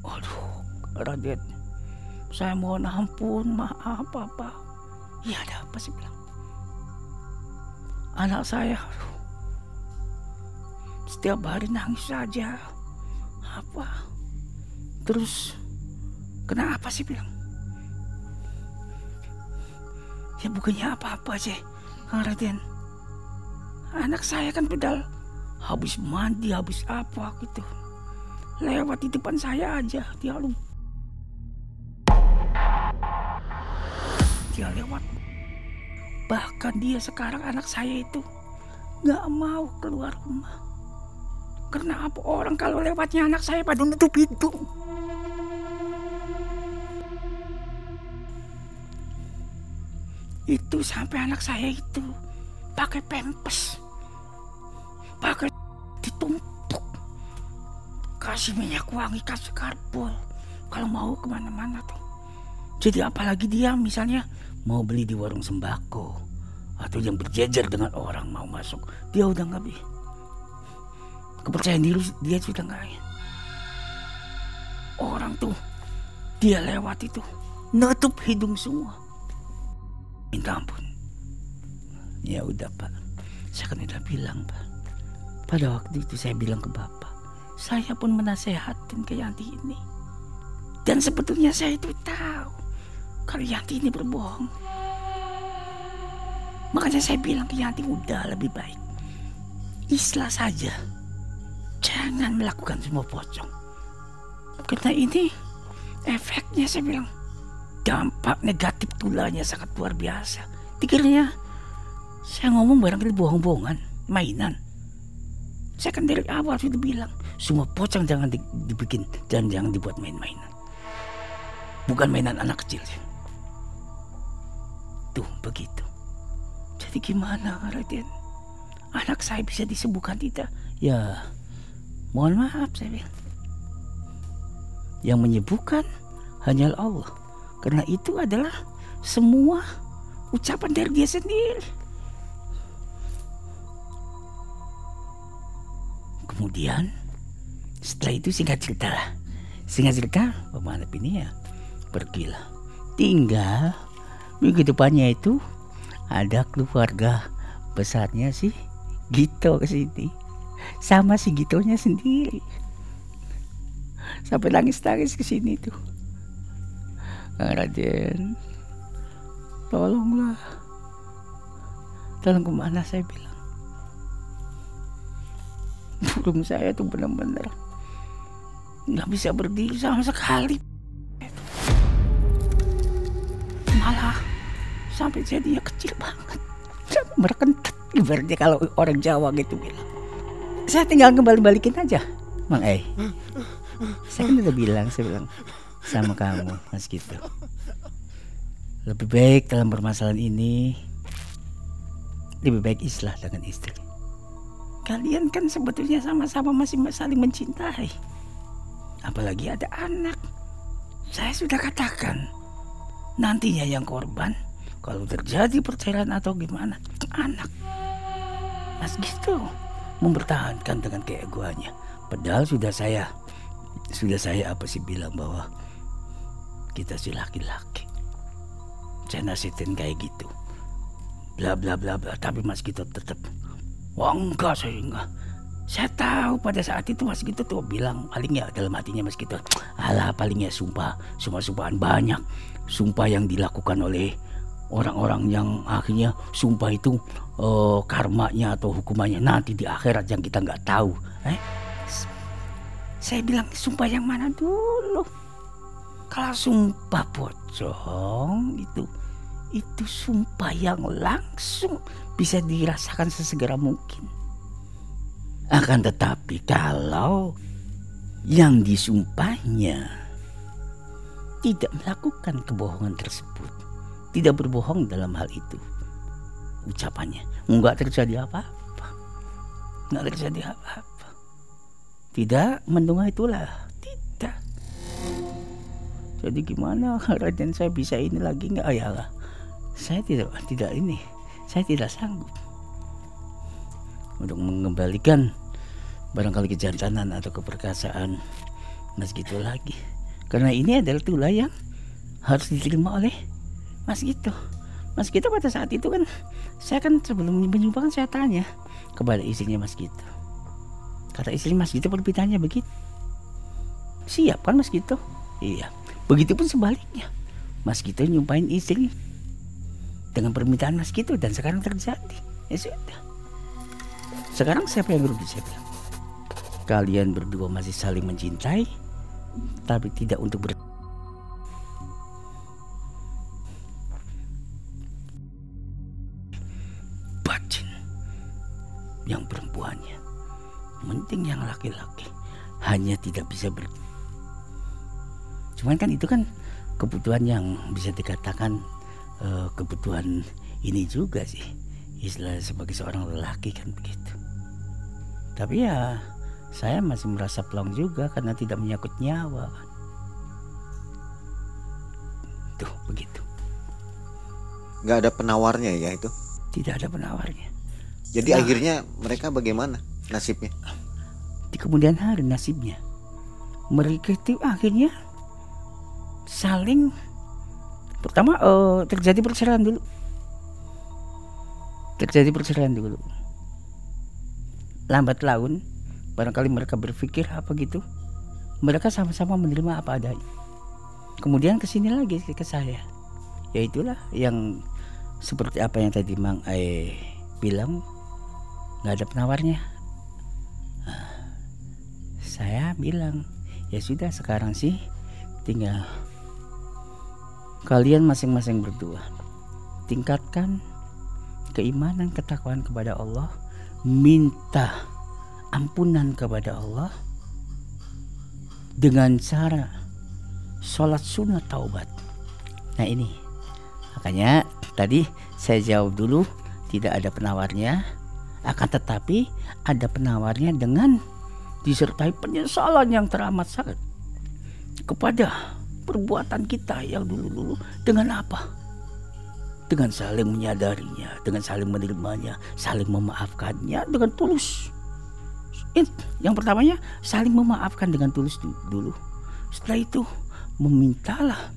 Aduh Raden, saya mohon ampun, maaf Bapak. Ya ada apa sih bilang. Anak saya setiap hari nangis saja. Apa? Terus kenapa sih bilang? Ya bukannya apa-apa sih Kang Raden. Anak saya kan pedal habis mandi, habis apa gitu, lewat di depan saya aja. Dia lewat. Bahkan dia sekarang anak saya itu gak mau keluar rumah. Karena apa? Orang kalau lewatnya anak saya pada nutup pintu. Itu sampai anak saya itu pakai pempes, pakai ditumpuk, kasih minyak wangi, kasih karbol kalau mau kemana-mana tuh. Jadi apalagi dia misalnya mau beli di warung sembako atau yang berjejer dengan orang mau masuk, dia udah nggak bisa. Kepercayaan diri dia sudah nggak ada. Orang tuh dia lewat itu nutup hidung semua. Minta ampun. Ya udah Pak, saya kan udah bilang Pak. Pada waktu itu saya bilang ke Bapak, saya pun menasehatin ke Yanti ini. Dan sebetulnya saya itu tahu kalau Yanti ini berbohong. Makanya saya bilang ke Yanti, udah lebih baik islah saja. Jangan melakukan semua pocong. Karena ini efeknya, saya bilang, dampak negatif tulanya sangat luar biasa. Dikiranya saya ngomong barangkali bohong-bohongan, mainan. Saya kan dari awal sudah bilang, semua pocong jangan dibikin dan jangan dibuat main-mainan. Bukan mainan anak kecil. Tuh begitu. Jadi gimana Raden? Anak saya bisa disembuhkan tidak? Ya mohon maaf saya bilang. Yang menyembuhkan hanyalah Allah. Karena itu adalah semua ucapan dari dia sendiri. Kemudian setelah itu singkat cerita Pak Manap ini ya pergilah. Tinggal minggu depannya itu ada keluarga besarnya si Gito kesini sama si Gitonya sendiri, sampai nangis-nangis kesini tuh. Raden, tolonglah, tolong kemana saya bilang. Burung saya tuh benar-benar nggak bisa berdiri sama sekali. Malah sampai jadinya kecil banget, merekentet ibaratnya kalau orang Jawa gitu bilang. Saya tinggal kembali-balikin aja, Mang Saya kan udah bilang, saya bilang sama kamu Mas Gito, lebih baik dalam permasalahan ini lebih baik islah dengan istri. Kalian kan sebetulnya sama-sama masih saling mencintai. Apalagi ada anak. Saya sudah katakan, nantinya yang korban kalau terjadi perceraian atau gimana, anak. Mas Gito mempertahankan dengan keegoannya. Padahal sudah saya apa sih bilang bahwa kita si laki-laki. Saya nasihatin kayak gitu. Bla bla bla bla. Tapi Mas Gito tetap, wah enggak, saya enggak. Saya tahu pada saat itu Mas Gito tuh bilang, paling ya dalam hatinya Mas Gito, alah paling ya sumpah-sumpahan banyak. Sumpah yang dilakukan oleh orang-orang yang akhirnya sumpah itu karmanya atau hukumannya nanti di akhirat yang kita nggak tahu. Saya bilang sumpah yang mana dulu? Kalau sumpah pocong itu sumpah yang langsung bisa dirasakan sesegera mungkin. Akan tetapi kalau yang disumpahnya tidak melakukan kebohongan tersebut, tidak berbohong dalam hal itu, ucapannya enggak terjadi apa-apa, enggak terjadi apa-apa, tidak mendengar itulah, tidak. Jadi gimana Raden, saya bisa ini lagi enggak? Ayalah, saya tidak ini, saya tidak sanggup untuk mengembalikan barangkali kejantanan atau keperkasaan Mas Gito lagi. Karena ini adalah tulah yang harus diterima oleh Mas Gito. Mas Gito pada saat itu kan, saya kan sebelum menyumpah kan saya tanya kepada istrinya Mas Gito. Kata istri Mas Gito permintaannya begitu. Siap kan Mas Gito? Iya. Begitupun sebaliknya. Mas Gito nyumpahin istri dengan permintaan Mas Gito dan sekarang terjadi. Ya sudah. Sekarang siapa yang rugi? Saya bilang, kalian berdua masih saling mencintai, tapi tidak untuk bacin yang perempuannya, penting yang laki-laki hanya tidak bisa cuman kan itu kan kebutuhan yang bisa dikatakan kebutuhan ini juga sih, istilah sebagai seorang lelaki kan begitu. Tapi ya saya masih merasa plong juga karena tidak menyangkut nyawa. Tuh begitu. Nggak ada penawarnya ya itu? Tidak ada penawarnya. Jadi akhirnya mereka bagaimana nasibnya? Di kemudian hari nasibnya mereka itu akhirnya saling, pertama terjadi perceraian dulu. Lambat laun barangkali mereka berpikir apa gitu, mereka sama-sama menerima apa adanya. Kemudian kesini lagi ke saya, yaitulah yang seperti apa yang tadi Mang Ae bilang, nggak ada penawarnya. Saya bilang ya sudah, sekarang sih tinggal kalian masing-masing berdua tingkatkan keimanan, ketakwaan kepada Allah, minta ampunan kepada Allah dengan cara sholat sunat taubat. Nah ini makanya tadi saya jawab dulu, tidak ada penawarnya, akan tetapi ada penawarnya dengan disertai penyesalan yang teramat sangat kepada perbuatan kita yang dulu-dulu. Dengan apa? Dengan saling menyadarinya, dengan saling menerimanya, saling memaafkannya dengan tulus. Yang pertamanya saling memaafkan dengan tulus dulu. Setelah itu memintalah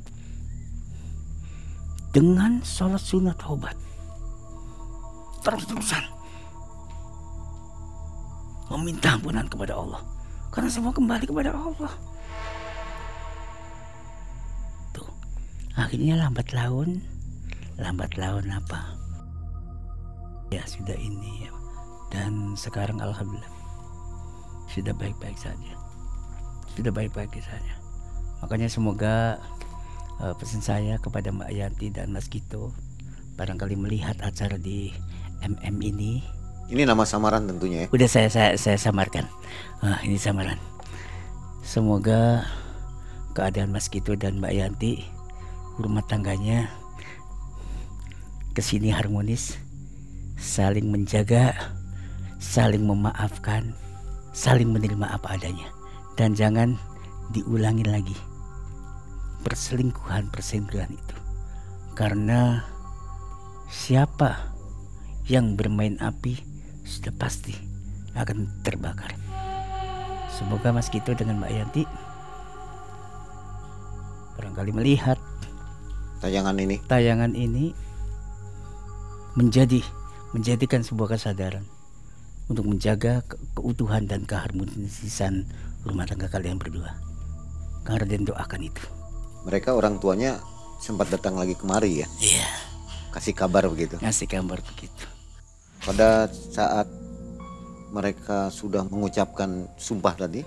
dengan sholat sunat taubat, terus-terusan meminta ampunan kepada Allah, karena semua kembali kepada Allah. Tuh, akhirnya lambat laun apa? Ya sudah ini ya. Dan sekarang alhamdulillah sudah baik-baik saja. Makanya semoga pesan saya kepada Mbak Yanti dan Mas Gito, barangkali melihat acara di MM ini. Ini nama samaran tentunya ya? Udah saya samarkan. Ini samaran. Semoga keadaan Mas Gito dan Mbak Yanti, rumah tangganya kesini harmonis, saling menjaga, saling memaafkan, saling menerima apa adanya, dan jangan diulangi lagi perselingkuhan itu. Karena siapa yang bermain api sudah pasti akan terbakar. Semoga Mas Gito dengan Mbak Yanti barangkali melihat tayangan ini menjadikan sebuah kesadaran untuk menjaga keutuhan dan keharmonisan rumah tangga kalian berdua. Kang Raden doakan itu. Mereka orang tuanya sempat datang lagi kemari ya? Iya. Kasih kabar begitu? Kasih kabar begitu. Pada saat mereka sudah mengucapkan sumpah tadi,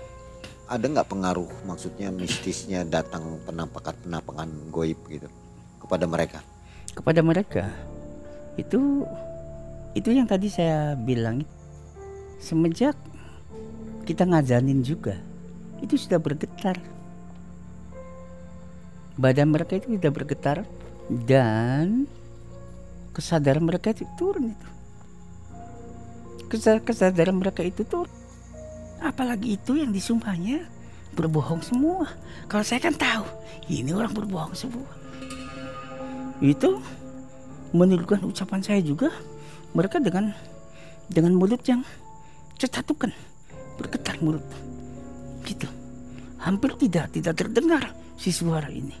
ada nggak pengaruh, maksudnya mistisnya datang penampakan goib gitu kepada mereka? Kepada mereka itu yang tadi saya bilang, semenjak kita ngazanin juga, itu sudah bergetar. Badan mereka itu sudah bergetar dan kesadaran mereka itu turun itu. Kesadaran mereka itu turun. Apalagi itu yang disumpahnya berbohong semua. Kalau saya kan tahu ini orang berbohong semua. Itu menirukan ucapan saya juga. Mereka dengan mulut yang cetatukan, bergetar mulut, gitu. Hampir tidak terdengar si suara ini.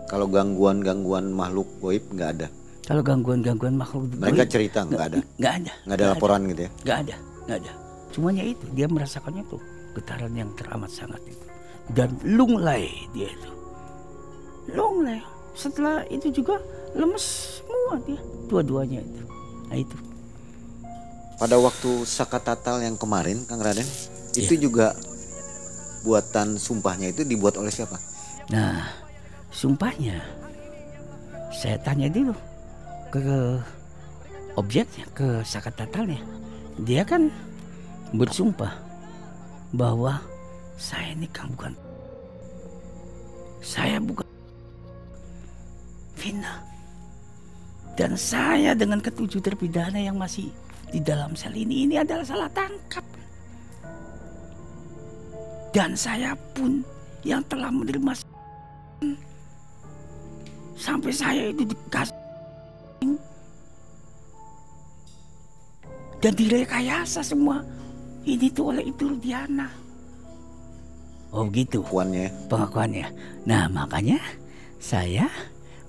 Kalau gangguan makhluk goib nggak ada. Kalau gangguan makhluk Mereka cerita nggak ada. Nggak ada laporan gitu ya. Nggak ada. Cumanya itu dia merasakannya tuh getaran yang teramat sangat itu. Dan lunglai dia itu. Lunglai. Setelah itu juga lemes semua dia. Dua-duanya itu. Nah itu. Pada waktu Sakatatal yang kemarin, Kang Raden, itu juga buatan sumpahnya itu dibuat oleh siapa? Nah, sumpahnya saya tanya dulu ke objeknya, ke Sakatatalnya. Dia kan bersumpah bahwa saya ini kan bukan Vina, dan saya dengan ketujuh terpidana yang masih di dalam sel ini adalah salah tangkap, dan saya pun yang telah menerima sampai saya itu dikasih dan direkayasa semua ini tuh oleh Ibu Rudiana. Oh gitu pengakuannya. Nah makanya saya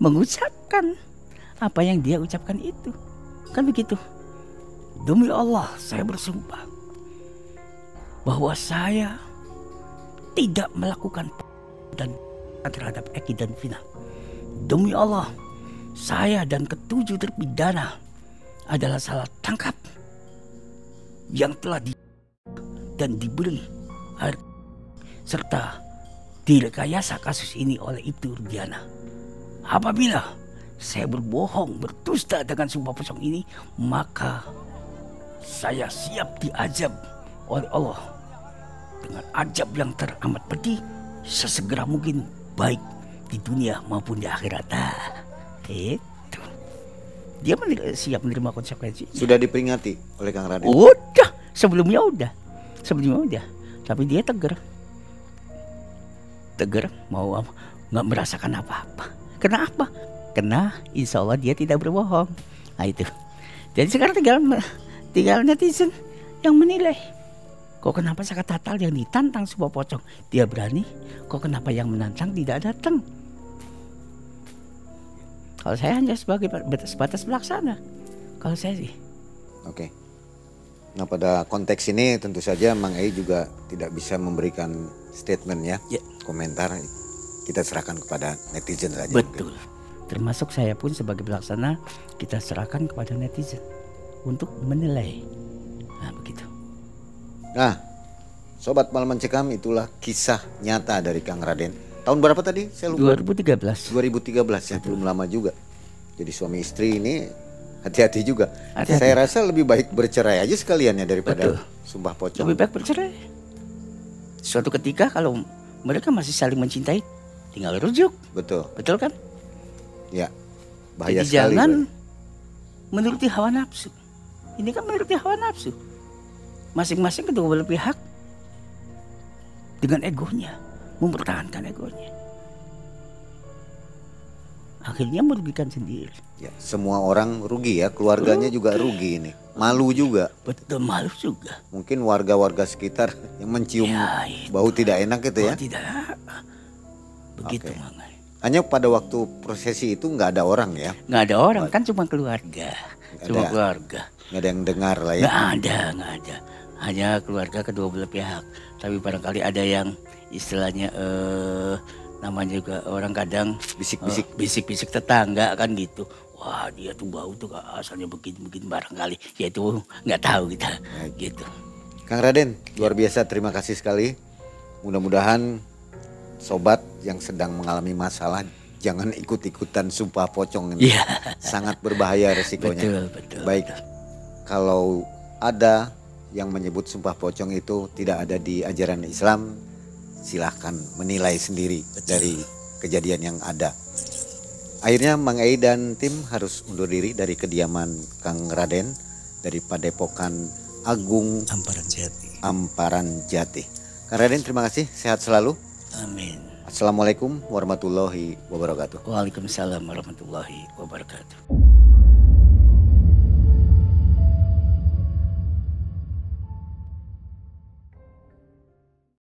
mengucapkan apa yang dia ucapkan itu. Kan begitu. Demi Allah saya bersumpah bahwa saya tidak melakukan dan terhadap Eki dan Vina. Demi Allah saya dan ketujuh terpidana adalah salah tangkap yang telah dan diberi serta direkayasa kasus ini oleh Ibtu Rudiana. Apabila saya berbohong, berdusta dengan sumpah pocong ini, maka saya siap diazab oleh Allah dengan azab yang teramat pedih sesegera mungkin, baik di dunia maupun di akhirat. Itu dia siap menerima konsekuensi. Sudah diperingati oleh Kang Raden? Udah, sebelumnya udah. Tapi dia tegar, mau nggak merasakan apa-apa. Kenapa? Karena insya Allah dia tidak berbohong. Nah itu. Jadi sekarang tinggal netizen yang menilai. Kok kenapa Sakatatal yang ditantang sebuah pocong dia berani? Kok kenapa yang menantang tidak datang? Kalau saya hanya sebagai sebatas pelaksana. Kalau saya sih. Oke. Nah pada konteks ini tentu saja Mang Ei juga tidak bisa memberikan statement ya. Komentar kita serahkan kepada netizen saja. Betul. Termasuk saya pun sebagai pelaksana kita serahkan kepada netizen untuk menilai. Nah begitu. Nah Sobat Malam Mencekam, itulah kisah nyata dari Kang Raden. Tahun berapa tadi? Saya lupa. 2013 ya, belum lama juga. Jadi suami istri ini hati-hati juga. Saya rasa lebih baik bercerai aja sekalian ya daripada sumpah pocong. Lebih baik bercerai. Suatu ketika kalau mereka masih saling mencintai, tinggal rujuk. Betul kan? Ya, bahaya jadi sekali. Jangan menuruti hawa nafsu. Ini kan menuruti hawa nafsu. Masing-masing kedua belah pihak dengan egonya, mempertahankan egonya. Akhirnya merugikan sendiri. Ya, semua orang rugi ya, keluarganya juga rugi ini. Malu juga. Betul, malu juga. Mungkin warga-warga sekitar yang mencium bau tidak enak gitu ya. Tidak. Begitu Mangai. Hanya pada waktu prosesi itu nggak ada orang ya? Nggak ada orang, kan cuma keluarga. Keluarga. Nggak ada yang dengar lah ya? Nggak ada. Hanya keluarga kedua belah pihak. Tapi barangkali ada yang istilahnya namanya juga orang kadang bisik-bisik tetangga kan gitu. Wah dia tuh bau tuh asalnya begini barangkali. Ya itu nggak tahu kita gitu. Kang Raden luar biasa, terima kasih sekali. Mudah-mudahan sobat yang sedang mengalami masalah jangan ikut-ikutan sumpah pocong ini. Sangat berbahaya resikonya. Betul. Baik, kalau ada yang menyebut sumpah pocong itu tidak ada di ajaran Islam, silahkan menilai sendiri dari kejadian yang ada. Akhirnya Mang Ei dan tim harus undur diri dari kediaman Kang Raden dari Padepokan Agung Amparan Jati. Kang Raden, terima kasih, sehat selalu. Amin. Assalamualaikum warahmatullahi wabarakatuh. Waalaikumsalam warahmatullahi wabarakatuh.